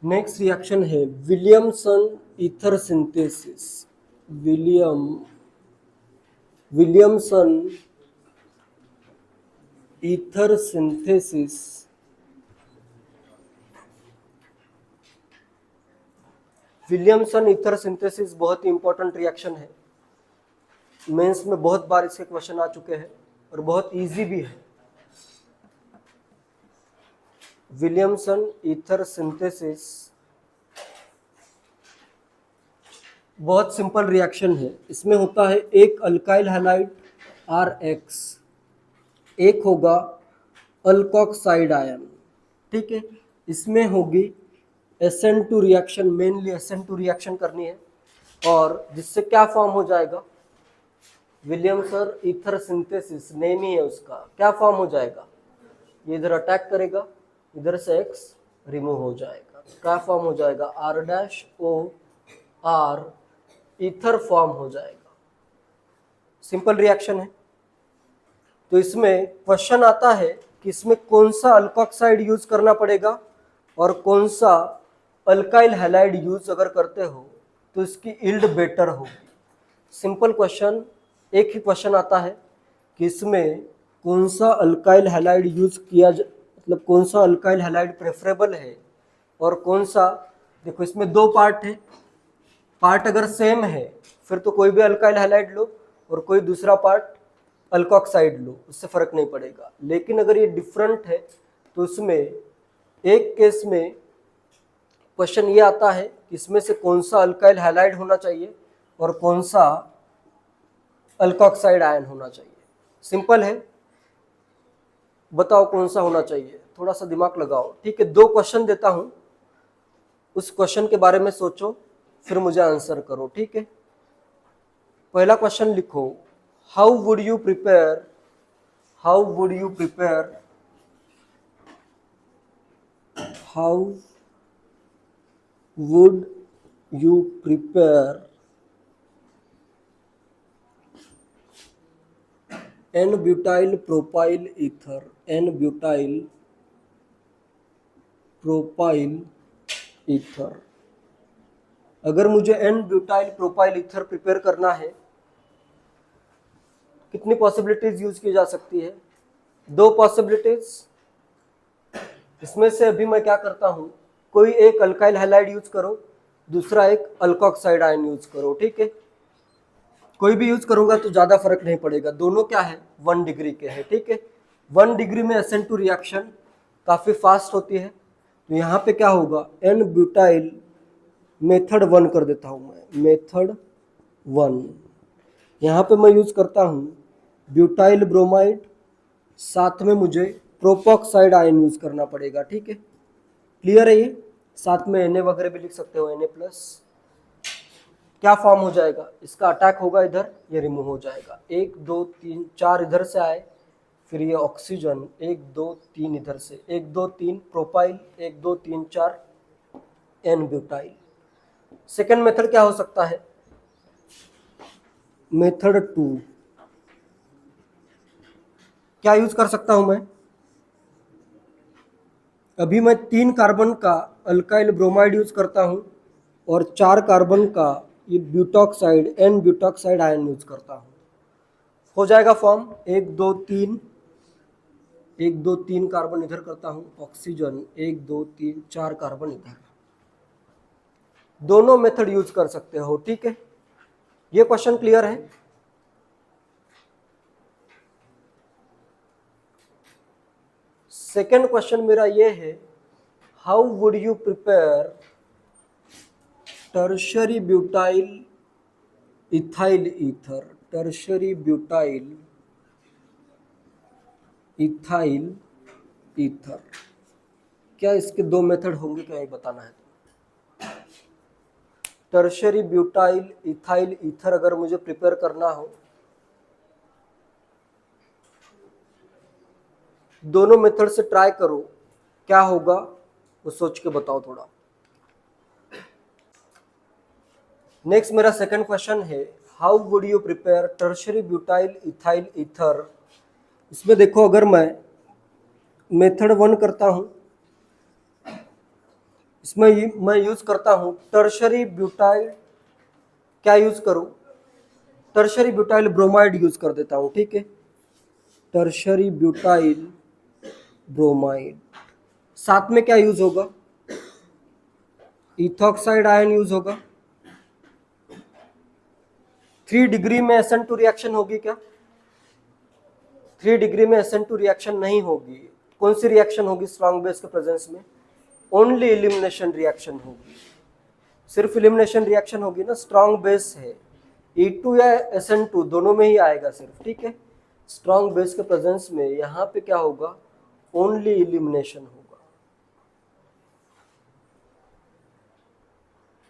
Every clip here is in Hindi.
नेक्स्ट रिएक्शन है Williamson ether synthesis. Williamson ether synthesis Williamson ether synthesis बहुत ही इंपॉर्टेंट रिएक्शन है। मेंस में बहुत बार इसके क्वेश्चन आ चुके हैं और बहुत इजी भी है। विलियमसन ईथर सिंथेसिस बहुत सिंपल रिएक्शन है। इसमें होता है एक अल्काइल हैलाइड RX, एक होगा अल्कोक्साइड आयन, ठीक है। इसमें होगी SN2 reaction, mainly SN2 reaction करनी है और जिससे क्या फॉर्म हो जाएगा, विलियमसन ईथर सिंथेसिस नेम ही है उसका, क्या फॉर्म हो जाएगा, ये इधर अटैक करेगा, इधर से X रिमूव हो जाएगा, क्या फॉर्म हो जाएगा R-OR ईथर फॉर्म हो जाएगा। सिंपल रिएक्शन है। तो इसमें क्वेश्चन आता है कि इसमें कौन सा अल्कोक्साइड यूज करना पड़ेगा और कौन सा अल्काइल हैलाइड यूज अगर करते हो तो इसकी यील्ड बेटर होगी। सिंपल क्वेश्चन, एक ही क्वेश्चन आता है कि इसमें कौन सा अल्काइल हैलाइड यूज किया मतलब कौन सा अल्काइल हैलाइड प्रेफरेबल है और कौन सा। देखो इसमें दो पार्ट है, पार्ट अगर सेम है फिर तो कोई भी अल्काइल हैलाइड लो और कोई दूसरा पार्ट अल्कोक्साइड लो, उससे फर्क नहीं पड़ेगा। लेकिन अगर ये डिफरेंट है तो उसमें एक केस में क्वेश्चन ये आता है कि इसमें से कौन सा अल्काइल हैलाइड होना चाहिए और कौन सा अल्कोक्साइड आयन होना चाहिए। सिंपल है, बताओ कौन सा होना चाहिए, थोड़ा सा दिमाग लगाओ, ठीक है। दो क्वेश्चन देता हूं, उस क्वेश्चन के बारे में सोचो फिर मुझे आंसर करो, ठीक है। पहला क्वेश्चन लिखो, how would you prepare how would you prepare n-butyl propyl ether, n-butyl propyl ether। अगर मुझे n-butyl propyl ether प्रिपेयर करना है, कितनी पॉसिबिलिटीज यूज की जा सकती है, दो पॉसिबिलिटीज। इसमें से अभी मैं क्या करता हूं, कोई एक अल्काइल हैलाइड यूज करो, दूसरा एक अल्कोक्साइड आयन यूज करो, ठीक है। कोई भी यूज करूंगा तो ज्यादा फर्क नहीं पड़ेगा, दोनों क्या है 1 डिग्री के है, ठीक है। 1 डिग्री में SN2 रिएक्शन काफी फास्ट होती है। तो यहाँ पे क्या होगा, n-ब्यूटाइल मेथड 1 कर देता हूं मैं, मेथड 1। यहाँ पे मैं यूज करता हूँ ब्यूटाइल ब्रोमाइड, साथ में मुझे प्रोपोक्साइड आयन यूज करना पड़ेगा, ठीक है। क्लियर है ये, साथ में Na वगैरह भी लिख सकते हो, Na+। क्या फॉर्म हो जाएगा, इसका अटैक होगा इधर, ये रिमूव हो जाएगा, 1 2 3 4 इधर से आए, फिर ये ऑक्सीजन 1 2 3 इधर से, 1 2 3 प्रोपाइल, 1 2 3 4 n-ब्यूटाइल। सेकेंड मेथड क्या हो सकता है, मेथड 2। क्या यूज कर सकता हूं मैं, अभी मैं 3 कार्बन का अल्काइल ब्रोमाइड यूज करता हूं और 4 कार्बन का ये ब्यूटॉक्साइड n-ब्यूटॉक्साइड आयन यूज करता हूं। हो जाएगा फॉर्म 1 2 3, 1 2 3 कार्बन इधर करता हूं, ऑक्सीजन 1 2 3 4 कार्बन इधर। दोनों मेथड यूज कर सकते हो, ठीक है। ये क्वेश्चन क्लियर है। सेकेंड क्वेश्चन मेरा ये है, how would you prepare tertiary butyl ethyl ether, tertiary butyl ethyl ether. क्या इसके दो मेथड होंगे, क्या ये बताना है। टर्शरी ब्यूटाइल इथाइल ईथर अगर मुझे प्रिपेयर करना हो, दोनों मेथड से ट्राई करो, क्या होगा वो सोच के बताओ थोड़ा। नेक्स्ट मेरा सेकंड क्वेश्चन है, how would you prepare tertiary butyl ethyl ether. इसमें देखो, अगर मैं मेथड 1 करता हूं, इसमें मैं यूज करता हूं टर्शरी ब्यूटाइल, क्या यूज करूं, टर्शरी ब्यूटाइल ब्रोमाइड यूज कर देता हूं, ठीक है, टर्शरी ब्यूटाइल ब्रोमाइड। साथ में क्या यूज होगा, इथॉक्साइड आयन यूज होगा। 3 डिग्री में SN2 रिएक्शन होगी क्या, 3 डिग्री में SN2 रिएक्शन नहीं होगी। कौन सी रिएक्शन होगी स्ट्रॉन्ग बेस के प्रेजेंस में, ओनली एलिमिनेशन रिएक्शन होगी, सिर्फ एलिमिनेशन रिएक्शन होगी ना, स्ट्रॉन्ग बेस है, E2 या SN2 दोनों में ही आएगा सिर्फ, ठीक है। स्ट्रॉन्ग बेस के प्रेजेंस में यहां पे क्या होगा, ओनली एलिमिनेशन होगा।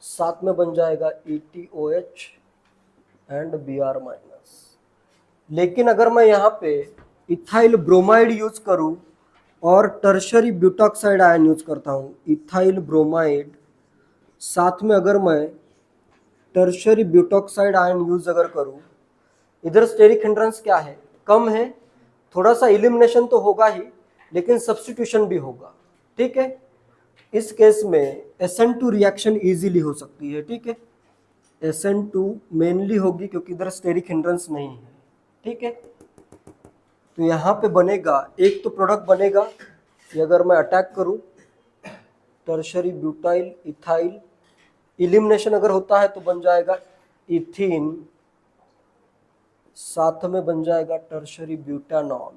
साथ में बन जाएगा ETOH एंड Br-। लेकिन अगर मैं यहाँ पे इथाइल ब्रोमाइड यूज करूं और टर्शरी ब्यूटॉक्साइड आयन यूज करता हूं, इथाइल ब्रोमाइड साथ में अगर मैं टर्शरी ब्यूटॉक्साइड आयन यूज अगर करूं, इधर स्टेरिक हिंड्रेंस क्या है, कम है, थोड़ा सा इलिमिनेशन तो होगा ही लेकिन सब्स्टिट्यूशन भी होगा, ठीक है। इस केस में SN2 रिएक्शन इजीली हो सकती है, ठीक है, SN2 मेनली होगी क्योंकि इधर स्टेरिक हिंड्रेंस नहीं है, ठीक है। तो यहाँ पे बनेगा एक तो प्रोडक्ट बनेगा, ये अगर मैं अटैक करूं टर्शरी ब्यूटाइल इथाइल, इलिमिनेशन अगर होता है तो बन जाएगा इथीन, साथ में बन जाएगा टर्शरी ब्यूटानॉल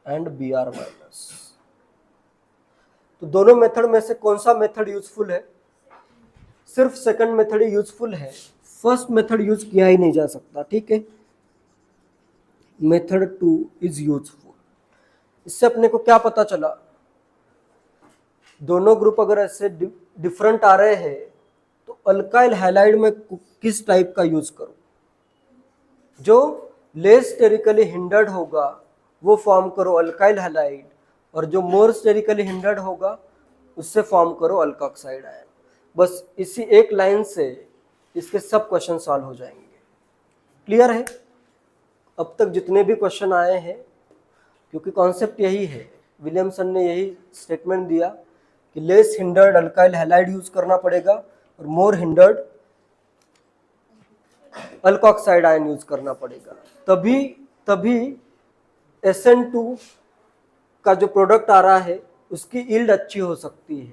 एंड Br-। तो दोनों मेथड में से कौन सा मेथड यूजफुल है, सिर्फ सेकंड मेथड ही यूजफुल है, फर्स्ट मेथड यूज किया ही नहीं जा सकता, ठीक है। Method 2 is useful. इससे अपने को क्या पता चला, दोनों ग्रुप अगर ऐसे डिफरेंट आ रहे हैं तो अल्काइल हैलाइड में किस टाइप का यूज करूं, जो लेस स्टेरिकली हिंडर्ड होगा वो फॉर्म करो अल्काइल हैलाइड, और जो मोर स्टेरिकली हिंडर्ड होगा उससे फॉर्म करो अल्कोक्साइड आयन। बस इसी एक लाइन से इसके सब क्वेश्चन सॉल्व हो जाएंगे। क्लियर है अब तक जितने भी क्वेश्चन आए हैं, क्योंकि कॉन्सेप्ट यही है, विलियमसन ने यही स्टेटमेंट दिया कि less hindered alkyl halide use करना पड़ेगा और मोर हिंडर्ड अल्कोक्साइड आयन यूज करना पड़ेगा, तभी SN2 का जो प्रोडक्ट आ रहा है उसकी यील्ड अच्छी हो सकती है।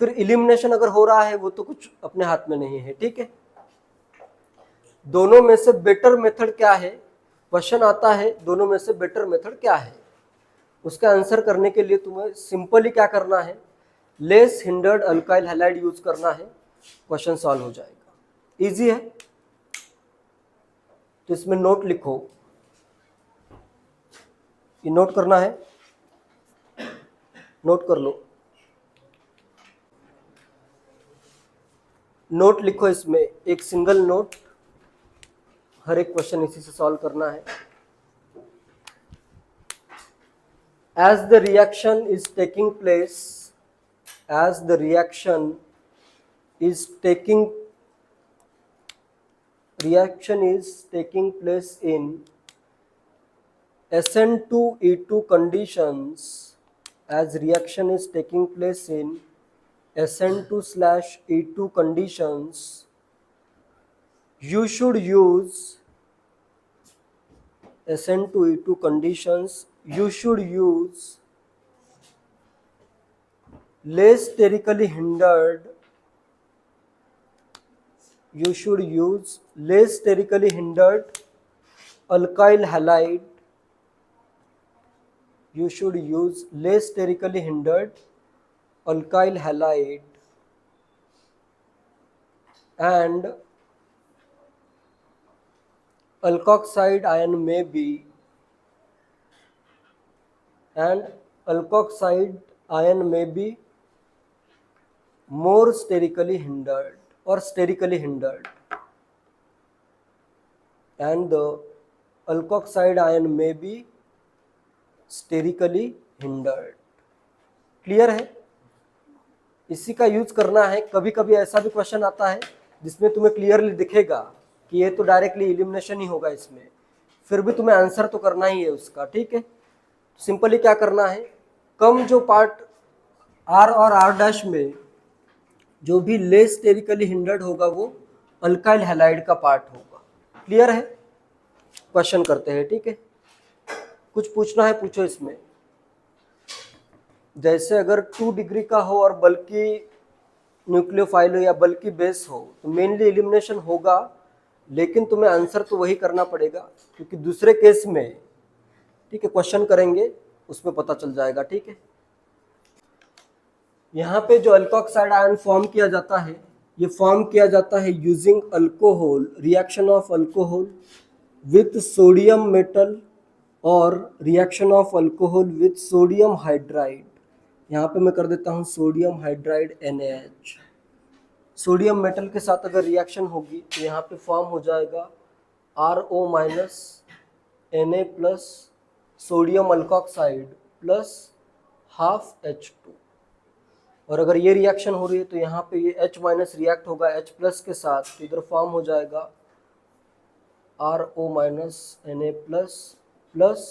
फिर इलिमिनेशन अगर हो रहा है वो तो कुछ अपने हाथ में नहीं है, ठीक है। दोनों में से बेटर मेथड क्या है, क्वेश्चन आता है दोनों में से बेटर मेथड क्या है, उसका आंसर करने के लिए तुम्हें सिंपली क्या करना है, less hindered alkyl halide use करना है, क्वेश्चन सॉल्व हो जाएगा, इजी है। तो इसमें नोट लिखो, ये नोट करना है, नोट कर लो, नोट लिखो, इसमें एक सिंगल नोट, हर एक क्वेश्चन इसी से सॉल्व करना है। As the reaction is taking place, as the reaction is taking place in SN2E2 conditions, as reaction is taking place in SN2/E2 conditions, you should use SN2E2 conditions, you should use less sterically hindered, you should use less sterically hindered alkyl halide, you should use less sterically hindered alkyl halide and alkoxide ion may be, and alkoxide ion may be more sterically hindered or sterically hindered, and the alkoxide ion may be sterically hindered। Clear है, इसी का यूज करना है। कभी कभी ऐसा भी क्वेश्चन आता है जिसमें तुम्हें क्लियरली दिखेगा कि ये तो डायरेक्टली एलिमिनेशन ही होगा इसमें, फिर भी तुम्हें आंसर तो करना ही है उसका, ठीक है। सिंपली क्या करना है, कम जो पार्ट R और R' में जो भी लेस स्टेरिकली हिंडर्ड होगा वो अल्काइल हैलाइड का पार्ट होगा। क्लियर है? क्वेश्चन करते हैं, ठीक है। कुछ पूछना है पूछो इसमें। जैसे अगर 2 डिग्री का हो और बल्कि न्यूक्लियोफाइल हो या बल्कि बेस हो तो मेनली एलिमिनेशन होगा, लेकिन तुम्हें आंसर तो वही करना पड़ेगा, क्योंकि दूसरे केस में, ठीक है, क्वेश्चन करेंगे उसमें पता चल जाएगा, ठीक है। यहाँ पे जो अल्कोक्साइड आयन फॉर्म किया जाता है, ये फॉर्म किया जाता है using alcohol, reaction of alcohol with sodium metal और reaction of alcohol with sodium hydride. यहाँ पे मैं कर देता हूँ sodium hydride NaH। Sodium metal के साथ अगर रिएक्शन होगी तो यहाँ पे फॉर्म हो जाएगा RO minus Na plus sodium alkoxide plus half H2। और अगर ये रिएक्शन हो रही है तो यहाँ पे ये H माइनस रिएक्ट होगा H प्लस के साथ, तो इधर फॉर्म हो जाएगा RO minus Na plus plus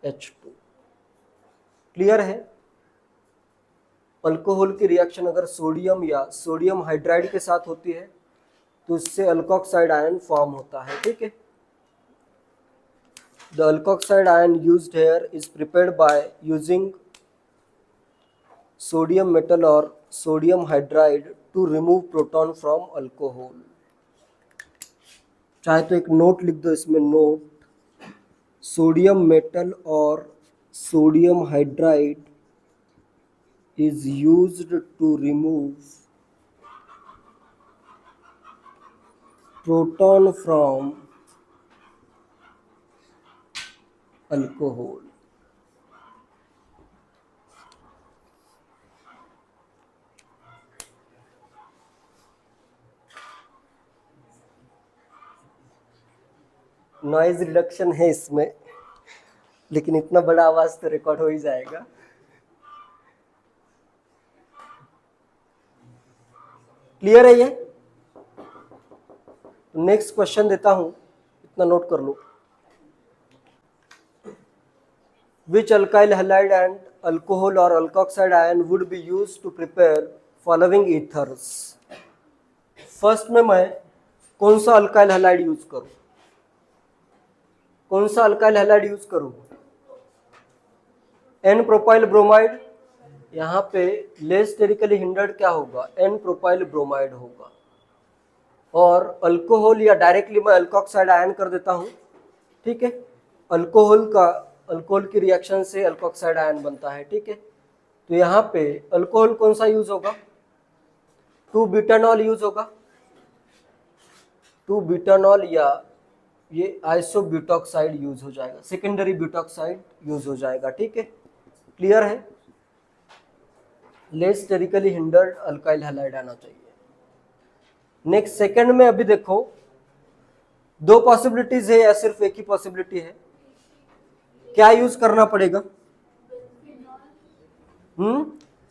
H2। Clear है? अल्कोहल की रिएक्शन अगर सोडियम या सोडियम हाइड्राइड के साथ होती है तो इससे अल्कोक्साइड आयन फॉर्म होता है, ठीक है। The alkoxide ion used here is prepared by using sodium metal और sodium hydride to remove proton from alcohol. चाहे तो एक नोट लिख दो इसमें, नोट सोडियम मेटल और sodium hydride is used to remove proton from alcohol। Noise reduction है इसमें, लेकिन इतना बड़ा आवाज तो रिकॉर्ड हो ही जाएगा। क्लियर है ये? नेक्स्ट क्वेश्चन देता हूं, इतना नोट कर लो। Which alkyl halide and alcohol और alkoxide ion would be use to prepare following ethers. First में मैं कौन सा अल्काइल हैलाइड यूज करूं? कौन सा अल्काइल हैलाइड यूज करूं? N propyl bromide. यहाँ पे लेस स्टेरिकली हिंडर्ड क्या होगा? एन प्रोपाइल ब्रोमाइड होगा। और अल्कोहल या डायरेक्टली मैं अल्कोक्साइड आयन कर देता हूँ, ठीक है। अल्कोहल की रिएक्शन से अल्कोक्साइड आयन बनता है, ठीक है। तो यहाँ पे अल्कोहल कौन सा यूज होगा? 2-ब्यूटानॉल यूज होगा। 2-ब्यूटानॉल या ये आइसोब्यूटॉक्साइड यूज हो जाएगा, सेकेंडरी ब्यूटॉक्साइड यूज हो जाएगा, ठीक है। क्लियर है? Less sterically hindered alkyl halide आना चाहिए। नेक्स्ट सेकंड में अभी देखो, 2 पॉसिबिलिटीज है या सिर्फ एक ही पॉसिबिलिटी है? क्या यूज करना पड़ेगा?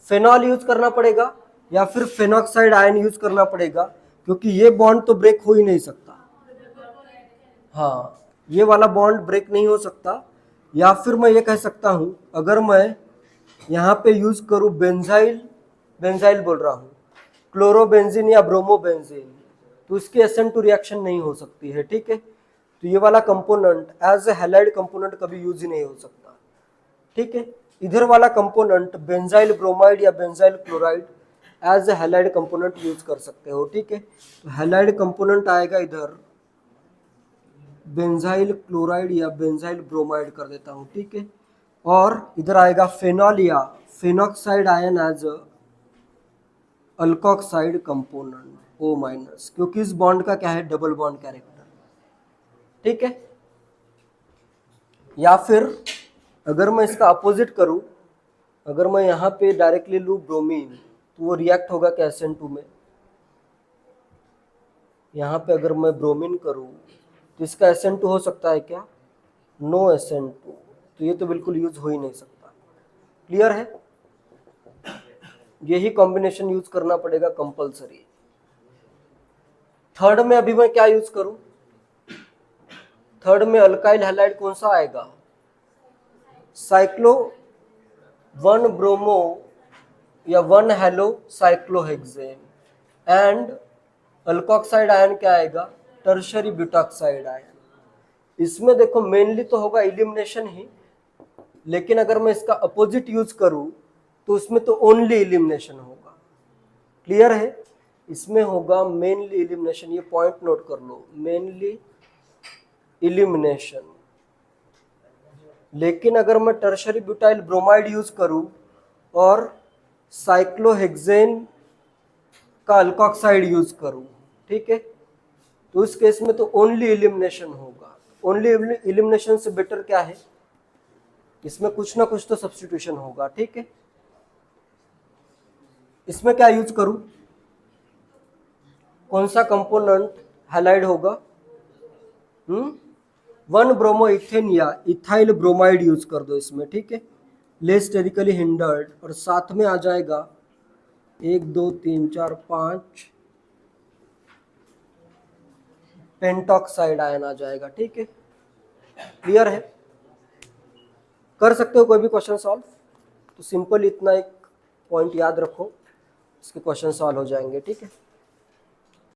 फेनॉल यूज करना पड़ेगा या फिर फेनॉक्साइड आयन यूज करना पड़ेगा, क्योंकि ये बॉन्ड तो ब्रेक हो ही नहीं सकता। हाँ, ये वाला बॉन्ड ब्रेक नहीं हो सकता। या फिर मैं ये कह सकता हूं, अगर मैं यहाँ पे यूज करूं बेंजाइल बोल रहा हूं, क्लोरोबेंजीन या ब्रोमोबेंजीन, तो इसकी SN2 रिएक्शन नहीं हो सकती है, ठीक है। तो ये वाला component as a halide component कभी यूज ही नहीं हो सकता, ठीक है। इधर वाला कंपोनेंट बेंजाइल ब्रोमाइड या benzyl chloride as a halide component use कर सकते हो, ठीक है। तो हैलाइड कंपोनेंट आएगा इधर बेंजाइल क्लोराइड या बेंजाइल ब्रोमाइड कर देता हूँ, ठीक है। और इधर आएगा फेनॉल या phenoxide ion as alkoxide component O-, क्योंकि इस बॉन्ड का क्या है? डबल बॉन्ड कैरेक्टर, ठीक है। या फिर अगर मैं इसका अपोजिट करूं, अगर मैं यहाँ पे डायरेक्टली लूँ ब्रोमीन, तो वो रिएक्ट होगा क्या SN2 में? यहाँ पे अगर मैं ब्रोमीन करूँ तो इसका SN2 हो सकता है क्या? नो SN2, तो ये तो बिल्कुल यूज हो ही नहीं सकता। क्लियर है? यही कॉम्बिनेशन यूज करना पड़ेगा कंपलसरी। थर्ड में अभी मैं क्या यूज करूं? थर्ड में अल्काइल हैलाइड कौन सा आएगा? साइक्लो 1 ब्रोमो या 1 hello cyclohexane. And alkoxide ion क्या आएगा, टर्शरी ब्यूटॉक्साइड आयन। इसमें देखो मेनली तो होगा एलिमिनेशन ही, लेकिन अगर मैं इसका अपोजिट यूज करूं तो इसमें तो ओनली एलिमिनेशन होगा। क्लियर है, इसमें होगा मेनली एलिमिनेशन, ये पॉइंट नोट कर लो, मेनली एलिमिनेशन। लेकिन अगर मैं टर्शरी ब्यूटाइल ब्रोमाइड यूज करूं और साइक्लोहेक्सेन का अल्कोक्साइड यूज करूं, ठीक है, तो इस केस में तो ओनली एलिमिनेशन होगा। ओनली एलिमिनेशन से बेटर क्या है, इसमें कुछ ना कुछ तो सब्स्टिट्यूशन होगा। ठीक है, इसमें क्या यूज करूं, कौन सा कंपोनेंट हैलाइड होगा, 1 ब्रोमो इथेन या इथाइल ब्रोमाइड यूज कर दो इसमें। ठीक है, लेस स्टेरिकली हिंडर्ड, और साथ में आ जाएगा 1 2 3 4 5 पेंटॉक्साइड आयन आ जाएगा। ठीक है, क्लियर है, कर सकते हो कोई भी क्वेश्चन सॉल्व। तो सिंपल इतना एक पॉइंट याद रखो, इसके क्वेश्चन सॉल्व हो जाएंगे। ठीक है।